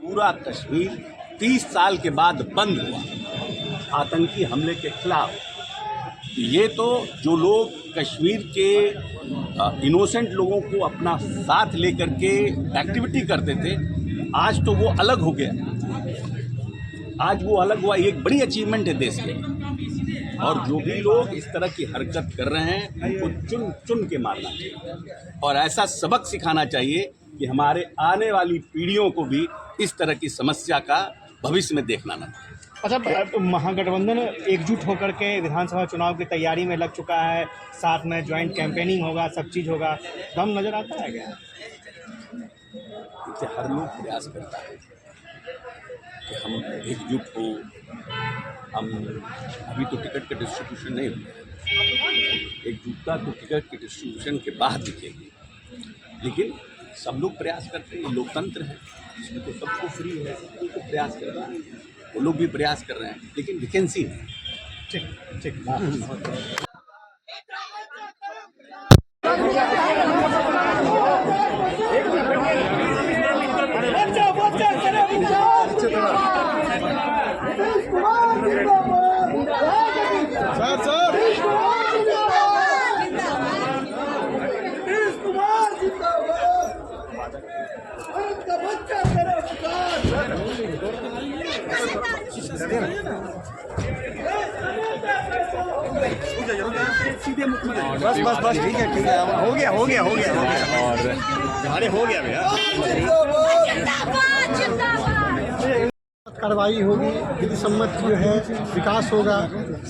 पूरा कश्मीर 30 साल के बाद बंद हुआ आतंकी हमले के खिलाफ। ये तो जो लोग कश्मीर के इनोसेंट लोगों को अपना साथ लेकर के एक्टिविटी करते थे, आज तो वो अलग हो गया। आज वो अलग हुआ, ये एक बड़ी अचीवमेंट है देश के। और जो भी लोग इस तरह की हरकत कर रहे हैं उनको चुन चुन के मारना चाहिए और ऐसा सबक सिखाना चाहिए कि हमारे आने वाली पीढ़ियों को भी इस तरह की समस्या का भविष्य में देखना न पड़े। अच्छा, महागठबंधन एकजुट होकर के विधानसभा चुनाव की तैयारी में लग चुका है, साथ में ज्वाइंट कैंपेनिंग होगा, सब चीज़ होगा, दम नज़र आता है क्या? देखिए, हर लोग प्रयास करता है कि हम एकजुट हो। हम अभी तो टिकट का डिस्ट्रीब्यूशन नहीं हुआ, एकजुटता तो टिकट के डिस्ट्रीब्यूशन के बाद दिखेगी। लेकिन सब लोग प्रयास करते हैं, लोकतंत्र है, इसमें तो सबको फ्री है, सबको प्रयास करना है। वो लोग भी प्रयास कर रहे हैं, लेकिन वैकेंसी नहीं। ठीक ठीक। बस बस बस ठीक है हो गया और अरे हो गया भैया। कार्रवाई होगी, विधि सम्मत जो है विकास होगा,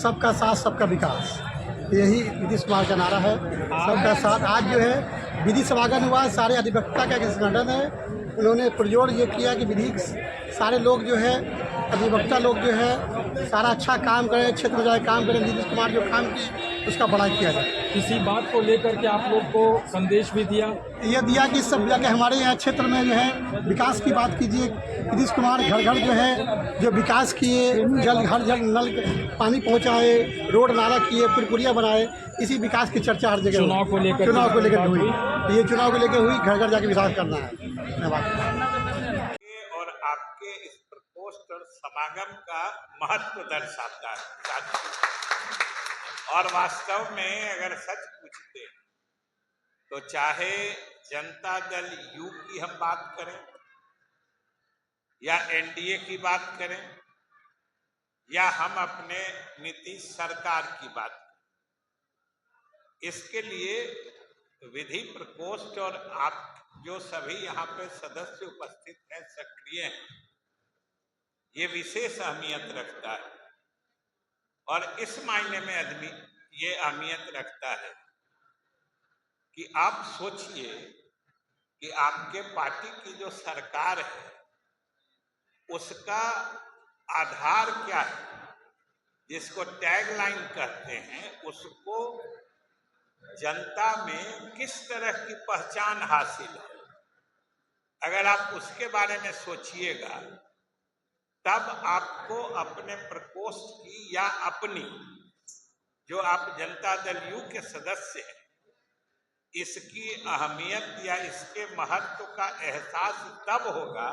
सबका साथ सबका विकास, यही नीतीश कुमार का नारा है। सबका साथ। आज जो है विधि सभागन हुआ, सारे अधिवक्ता का संगठन है, उन्होंने पुरजोर ये किया कि विधि सारे लोग जो है अधिवक्ता लोग जो है सारा अच्छा काम करें, क्षेत्र में जाए काम करें, नीतीश कुमार जो काम किए उसका बड़ा किया जाए। इसी बात को लेकर के आप लोग को संदेश भी दिया, ये दिया कि सब जगह हमारे यहाँ क्षेत्र में जो है विकास की बात कीजिए। नीतीश कुमार घर घर जो है जो विकास किए, जल घर जल नल पानी पहुँचाए, रोड नाला किए, पुरपुरिया बनाए, इसी विकास की चर्चा हर जगह चुनाव को लेकर हुई। ये चुनाव को लेकर हुई, घर घर जाके विकास करना है। धन्यवाद। और आपके इस प्रकोष्ठ और समागम का महत्व दर्शाता है। और वास्तव में अगर सच पूछते तो चाहे जनता दल यू की हम बात करें या एनडीए की बात करें या हम अपने नीतीश सरकार की बात करें, इसके लिए विधि प्रकोष्ठ और आप जो सभी यहाँ पे सदस्य उपस्थित हैं, सक्रिय हैं, ये विशेष अहमियत रखता है। और इस मायने में आदमी ये अहमियत रखता है कि आप सोचिए कि आपके पार्टी की जो सरकार है उसका आधार क्या है, जिसको टैगलाइन कहते हैं, उसको जनता में किस तरह की पहचान हासिल है। अगर आप उसके बारे में सोचिएगा तब आपको अपने प्रकोष्ठ की या अपनी जो आप जनता दल यू के सदस्य हैं इसकी अहमियत या इसके महत्व का एहसास तब होगा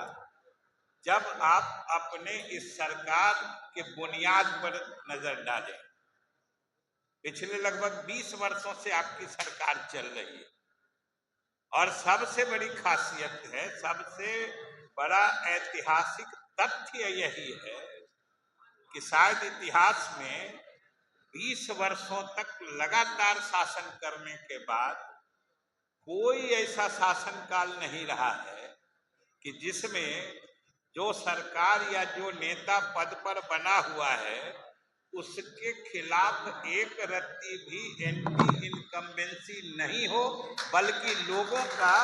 जब आप अपने इस सरकार के बुनियाद पर नजर डालें। पिछले लगभग 20 वर्षों से आपकी सरकार चल रही है और सबसे बड़ी खासियत है, सबसे बड़ा ऐतिहासिक तथ्य यही है कि शायद इतिहास में 20 वर्षों तक लगातार शासन करने के बाद कोई ऐसा शासनकाल नहीं रहा है कि जिसमें जो सरकार या जो नेता पद पर बना हुआ है उसके खिलाफ एक रत्ती भी एंटी इनकम्बेंसी नहीं हो, बल्कि लोगों का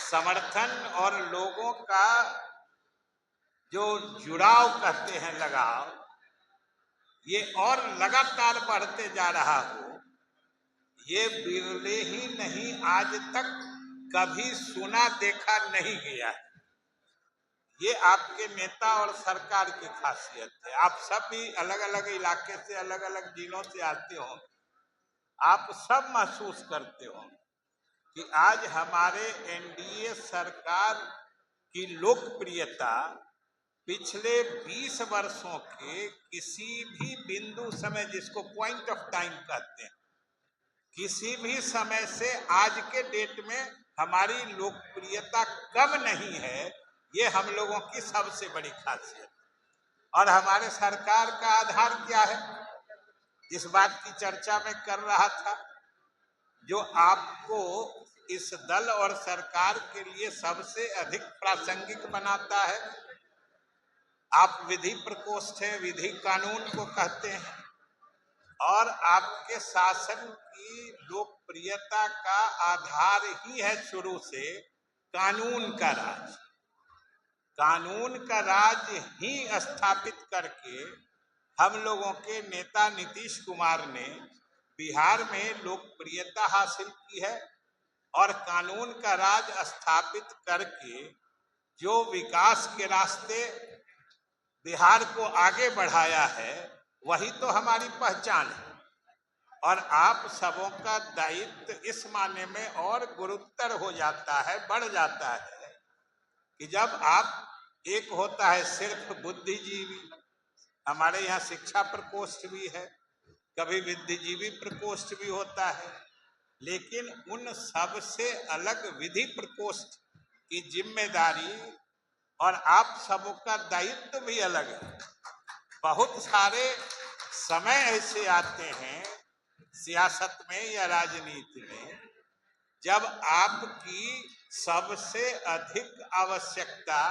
समर्थन और लोगों का जो जुड़ाव कहते हैं, लगाव, ये और लगातार बढ़ते जा रहा हो। ये बिरले ही नहीं, आज तक कभी सुना देखा नहीं गया है। ये आपके नेता और सरकार की खासियत है। आप सब भी अलग अलग इलाके से, अलग अलग जिलों से आते हो, आप सब महसूस करते हो कि आज हमारे एनडीए सरकार की लोकप्रियता पिछले 20 वर्षों के किसी भी बिंदु समय, जिसको पॉइंट ऑफ टाइम कहते हैं, किसी भी समय से आज के डेट में हमारी लोकप्रियता कम नहीं है। ये हम लोगों की सबसे बड़ी खासियत। और हमारे सरकार का आधार क्या है, जिस बात की चर्चा मैं कर रहा था, जो आपको इस दल और सरकार के लिए सबसे अधिक प्रासंगिक बनाता है। आप विधि प्रकोष्ठ है, विधि कानून को कहते हैं, और आपके शासन की लोकप्रियता का आधार ही है शुरू से कानून का राज। कानून का राज ही स्थापित करके हम लोगों के नेता नीतीश कुमार ने बिहार में लोकप्रियता हासिल की है, और कानून का राज स्थापित करके जो विकास के रास्ते बिहार को आगे बढ़ाया है, वही तो हमारी पहचान है। और आप सबों का दायित्व इस माने में और गुरुतर हो जाता है, बढ़ जाता है, कि जब आप एक होता है सिर्फ बुद्धिजीवी, हमारे यहाँ शिक्षा प्रकोष्ठ भी है, कभी बुद्धिजीवी प्रकोष्ठ भी होता है, लेकिन उन सब से अलग विधि प्रकोष्ठ की जिम्मेदारी और आप सबों का दायित्व भी अलग है। बहुत सारे समय ऐसे आते हैं सियासत में या राजनीति में, जब आपकी सबसे अधिक आवश्यकता,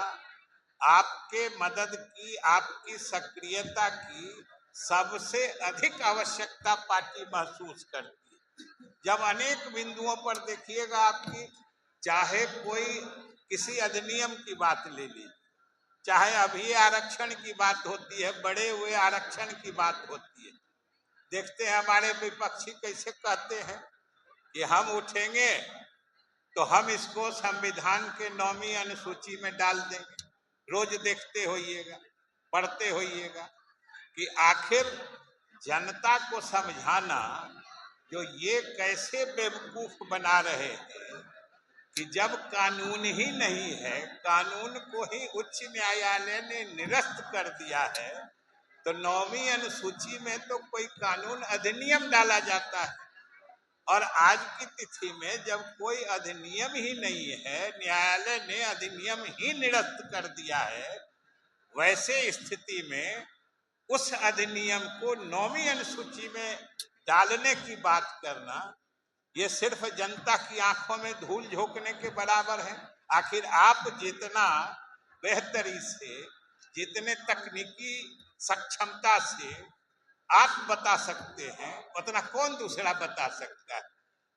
आपके मदद की, आपकी सक्रियता की सबसे अधिक आवश्यकता पार्टी महसूस करती है। जब अनेक बिंदुओं पर देखिएगा आपकी, चाहे कोई किसी अधिनियम की बात ले लीजिए, चाहे अभी आरक्षण की बात होती है, बढ़े हुए आरक्षण की बात होती है, देखते हैं हमारे विपक्षी कैसे कहते हैं कि हम उठेंगे तो हम इसको संविधान के 9वीं अनुसूची में डाल देंगे। रोज देखते होइएगा, पढ़ते होइएगा कि आखिर जनता को समझाना जो ये कैसे बेवकूफ बना रहे हैं कि जब कानून ही नहीं है, कानून को ही उच्च न्यायालय ने निरस्त कर दिया है, तो 9वीं अनुसूची में तो कोई कानून अधिनियम डाला जाता है। और आज की तिथि में जब कोई अधिनियम ही नहीं है, न्यायालय ने अधिनियम ही निरस्त कर दिया है, वैसे स्थिति में उस अधिनियम को 9वीं अनुसूची में डालने की बात करना, ये सिर्फ जनता की आंखों में धूल झोंकने के बराबर है। आखिर आप जितना बेहतरी से, जितने तकनीकी सक्षमता से आप बता सकते हैं, उतना कौन दूसरा बता सकता है।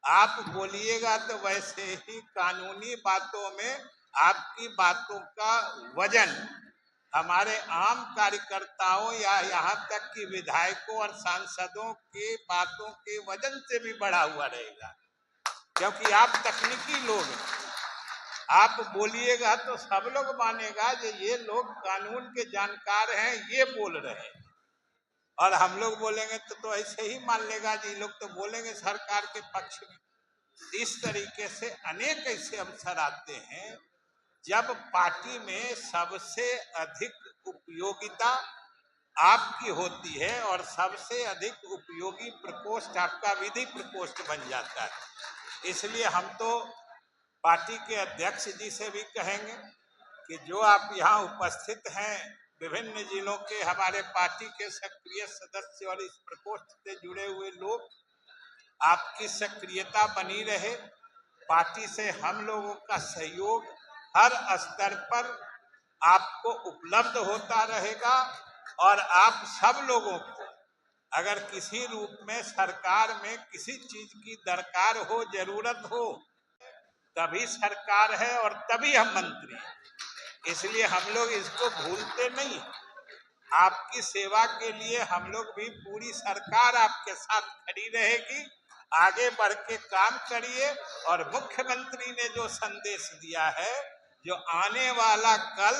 आप बोलिएगा तो वैसे ही कानूनी बातों में आपकी बातों का वजन हमारे आम कार्यकर्ताओं या यहाँ तक कि विधायकों और सांसदों के बातों के वजन से भी बढ़ा हुआ रहेगा, क्योंकि आप तकनीकी लोग हैं। आप बोलिएगा तो सब लोग मानेगा कि ये लोग कानून के जानकार हैं, ये बोल रहे हैं, और हम लोग बोलेंगे तो ऐसे ही मान लेगा जी, लोग तो बोलेंगे सरकार के पक्ष में। इस तरीके से अनेक ऐसे अवसर आते हैं जब पार्टी में सबसे अधिक उपयोगिता आपकी होती है और सबसे अधिक उपयोगी प्रकोष्ठ आपका विधि प्रकोष्ठ बन जाता है। इसलिए हम तो पार्टी के अध्यक्ष जी से भी कहेंगे कि जो आप यहाँ उपस्थित हैं, विभिन्न जिलों के हमारे पार्टी के सक्रिय सदस्य और इस प्रकोष्ठ से जुड़े हुए लोग, आपकी सक्रियता बनी रहे। पार्टी से हम लोगों का सहयोग हर स्तर पर आपको उपलब्ध होता रहेगा, और आप सब लोगों को अगर किसी रूप में सरकार में किसी चीज की दरकार हो, जरूरत हो, तभी सरकार है और तभी हम मंत्री हैं। इसलिए हम लोग इसको भूलते नहीं। आपकी सेवा के लिए हम लोग भी, पूरी सरकार आपके साथ खड़ी रहेगी। आगे बढ़ के काम करिए, और मुख्यमंत्री ने जो संदेश दिया है, जो आने वाला कल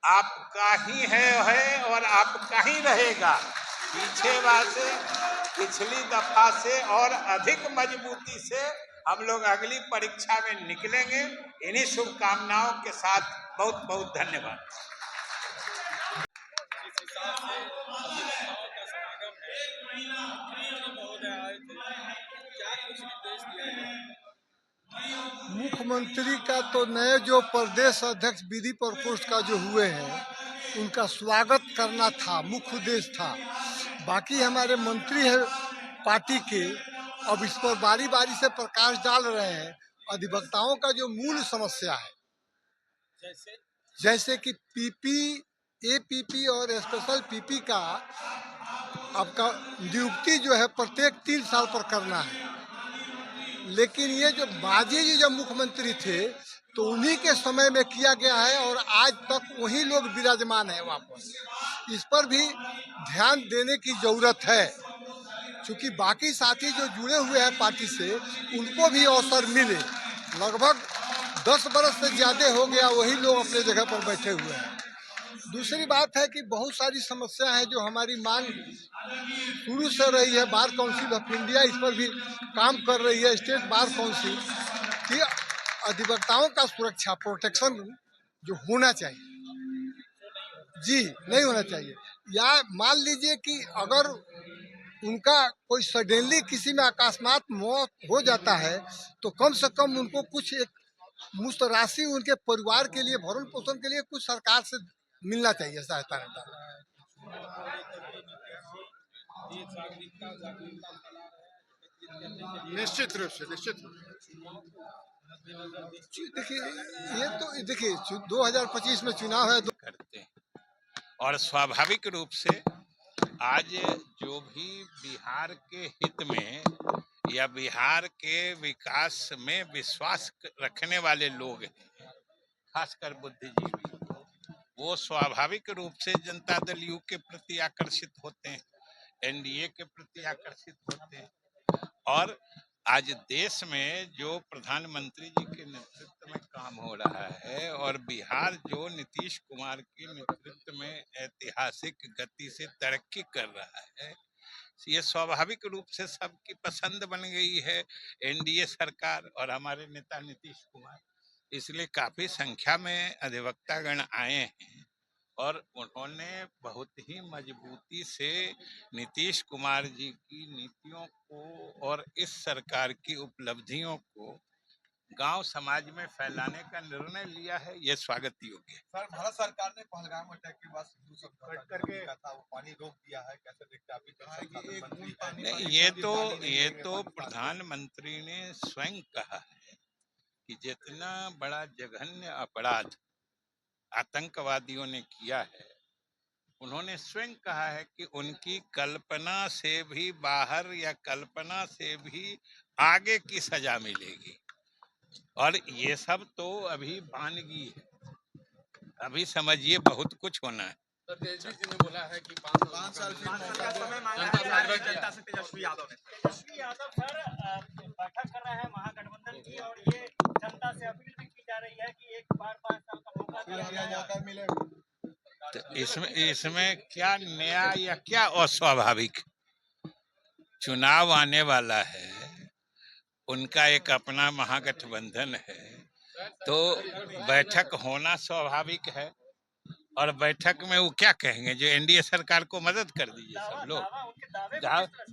आपका ही है और आपका ही रहेगा, पीछे बार से, पिछली दफा से और अधिक मजबूती से हम लोग अगली परीक्षा में निकलेंगे। इन्हीं शुभकामनाओं के साथ बहुत बहुत धन्यवाद। जिस हिसाब से अधिवक्ताओं का समागम है, मुख्यमंत्री महोदय आए थे, क्या कुछ निर्देश दिया गया? मुख्यमंत्री का तो नए जो प्रदेश अध्यक्ष विधि प्रकोष्ठ का जो हुए हैं उनका स्वागत करना था, मुख्य उद्देश्य था। बाकी हमारे मंत्री हैं पार्टी के, अब इस पर बारी बारी से प्रकाश डाल रहे हैं। अधिवक्ताओं का जो मूल समस्या है, जैसे कि पीपी, एपीपी और स्पेशल पीपी का आपका नियुक्ति जो है प्रत्येक 3 साल पर करना है। लेकिन ये जो बाजी जी जब मुख्यमंत्री थे तो उन्हीं के समय में किया गया है और आज तक वही लोग विराजमान है वापस। इस पर भी ध्यान देने की जरूरत है, क्योंकि बाकी साथी जो जुड़े हुए हैं पार्टी से उनको भी अवसर मिले। लगभग 10 बरस से ज़्यादा हो गया वही लोग अपने जगह पर बैठे हुए हैं। दूसरी बात है कि बहुत सारी समस्या है जो हमारी मांग शुरू से रही है। बार काउंसिल ऑफ इंडिया इस पर भी काम कर रही है, स्टेट बार काउंसिल, कि अधिवक्ताओं का सुरक्षा प्रोटेक्शन जो होना चाहिए, जी नहीं होना चाहिए। या मान लीजिए कि अगर उनका कोई सडनली किसी में अकस्मात मौत हो जाता है तो कम से कम उनको कुछ एक मुश्त राशि उनके परिवार के लिए भरण पोषण के लिए कुछ सरकार से मिलना चाहिए, सहायता रहता है। निश्चित रूप से देखिए 2025 में चुनाव है करते हैं और स्वाभाविक रूप से आज जो भी बिहार के हित में या बिहार के विकास में विश्वास रखने वाले लोग हैं, खासकर बुद्धिजीवी, वो स्वाभाविक रूप से जनता दल यू के प्रति आकर्षित होते हैं, एनडीए के प्रति आकर्षित होते हैं। और आज देश में जो प्रधानमंत्री जी के नेतृत्व में काम हो रहा है और बिहार जो नीतीश कुमार के नेतृत्व में ऐतिहासिक गति से तरक्की कर रहा है, ये स्वाभाविक रूप से सबकी पसंद बन गई है एनडीए सरकार और हमारे नेता नीतीश कुमार। इसलिए काफी संख्या में अधिवक्तागण आए हैं और उन्होंने बहुत ही मजबूती से नीतीश कुमार जी की नीतियों को और इस सरकार की उपलब्धियों को गांव समाज में फैलाने का निर्णय लिया है। ये स्वागत योग्य है। सर, भारत सरकार ने पहलगाम अटैक के बाद सिंधु सभ्यता करके था, वो पानी रोक दिया है, कैसे देखते आप? नहीं, ये तो प्रधानमंत्री ने स्वयं कहा है कि जितना बड़ा जघन्य अपराध आतंकवादियों ने किया है, उन्होंने स्वयं कहा है कि उनकी कल्पना से भी बाहर या कल्पना से भी आगे की सजा मिलेगी। और ये सब तो अभी वानगी है, अभी समझिए बहुत कुछ होना है। सर, तेजस्वी जी ने बोला है कि 5 साल जनता से तेजस्वी यादव सर बैठक कर रहे हैं महागठबंधन की और ये जनता से अपील भी की जा रही है कि एक बार 5 साल का मौका मिलेगा। तो इसमें क्या नया या क्या अस्वाभाविक? चुनाव आने वाला है, उनका एक अपना महागठबंधन है, तो बैठक होना स्वाभाविक है। और बैठक में वो क्या कहेंगे, जो एनडीए सरकार को मदद कर दीजिए सब लोग।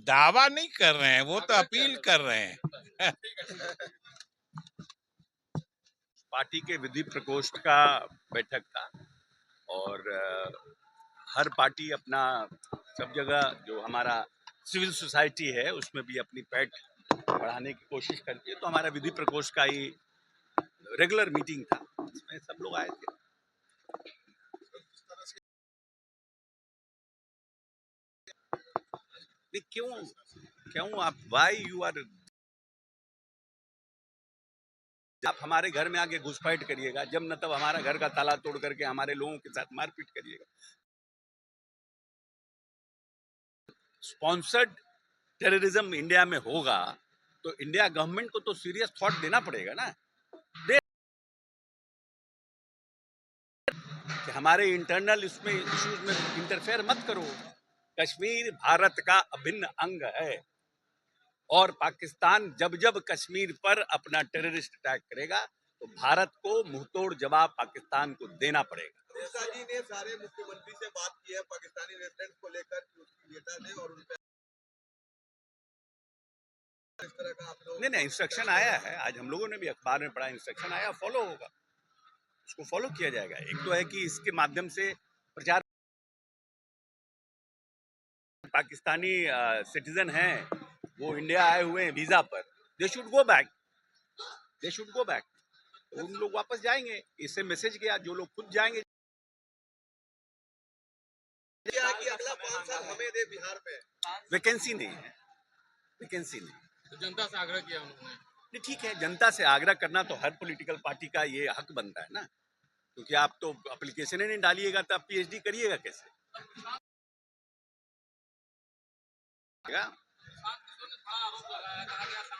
दावा नहीं कर रहे हैं, वो तो अपील कर रहे हैं। पार्टी के विधि प्रकोष्ठ का बैठक था और हर पार्टी अपना सब जगह जो हमारा सिविल सोसाइटी है उसमें भी अपनी पैठ बढ़ाने की कोशिश करती है। तो हमारा विधि प्रकोष्ठ का ही रेगुलर मीटिंग था, इसमें सब लोग आए थे। क्यों आप वाई यू आर, आप हमारे घर में आके घुसपैठ करिएगा, जब न तब हमारा घर का ताला तोड़ करके हमारे लोगों के साथ मारपीट करिएगा। स्पॉन्सर्ड टेररिज्म इंडिया में होगा तो इंडिया गवर्नमेंट को तो सीरियस थॉट देना पड़ेगा ना, कि हमारे इंटरनल इसमें इश्यूज में इंटरफेयर मत करो। कश्मीर भारत का अभिन्न अंग है और पाकिस्तान जब जब कश्मीर पर अपना टेररिस्ट अटैक करेगा तो भारत को मुंहतोड़ जवाब पाकिस्तान को देना पड़ेगा। अमित शाह जी ने सारे मुख्यमंत्री से बात की है पाकिस्तानी रेजिडेंट को लेकर कि उसकी नेता ने और उन पे इस तरह का आप लोग नहीं, इंस्ट्रक्शन आया है, आज हम लोगों ने भी अखबार में पढ़ा, इंस्ट्रक्शन आया, फॉलो होगा, उसको फॉलो किया जाएगा। एक तो है कि इसके माध्यम से प्रचार, पाकिस्तानी सिटीजन हैं, वो इंडिया आए हुए हैं वीजा पर, they should go back, they should go back. तो उन लोग वापस जाएंगे, इससे मैसेज गया, जो लोग खुद जाएंगे। क्या है कि अगला 5 साल हमें दे बिहार में वैकेंसी नहीं है, वैकेंसी नहीं। तो जनता से आग्रह किया उन्होंने। नहीं, ठीक है, जनता से आग्रह करना तो हर पॉलिटिकल पार्टी का ये हक बनता है ना, क्योंकि आप तो एप्लीकेशन ही नहीं डालिएगा तो आप पीएचडी करिएगा कैसे?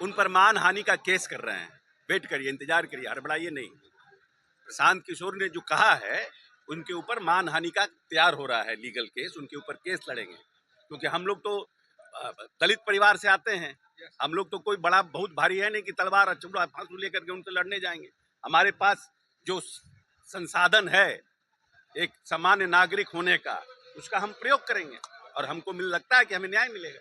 उन पर मानहानि का केस कर रहे हैं, वेट करिए, इंतजार करिए, हड़बड़ाइए नहीं। प्रशांत किशोर ने जो कहा है, उनके ऊपर मानहानि का तैयार हो रहा है लीगल केस, उनके ऊपर केस लड़ेंगे, क्योंकि हम लोग तो दलित परिवार से आते हैं, हम लोग तो कोई बड़ा बहुत भारी है नहीं कि तलवार और फांसू लेकर के उनसे लड़ने जाएंगे। हमारे पास जो संसाधन है एक सामान्य नागरिक होने का, उसका हम प्रयोग करेंगे और हमको लगता है कि हमें न्याय मिलेगा।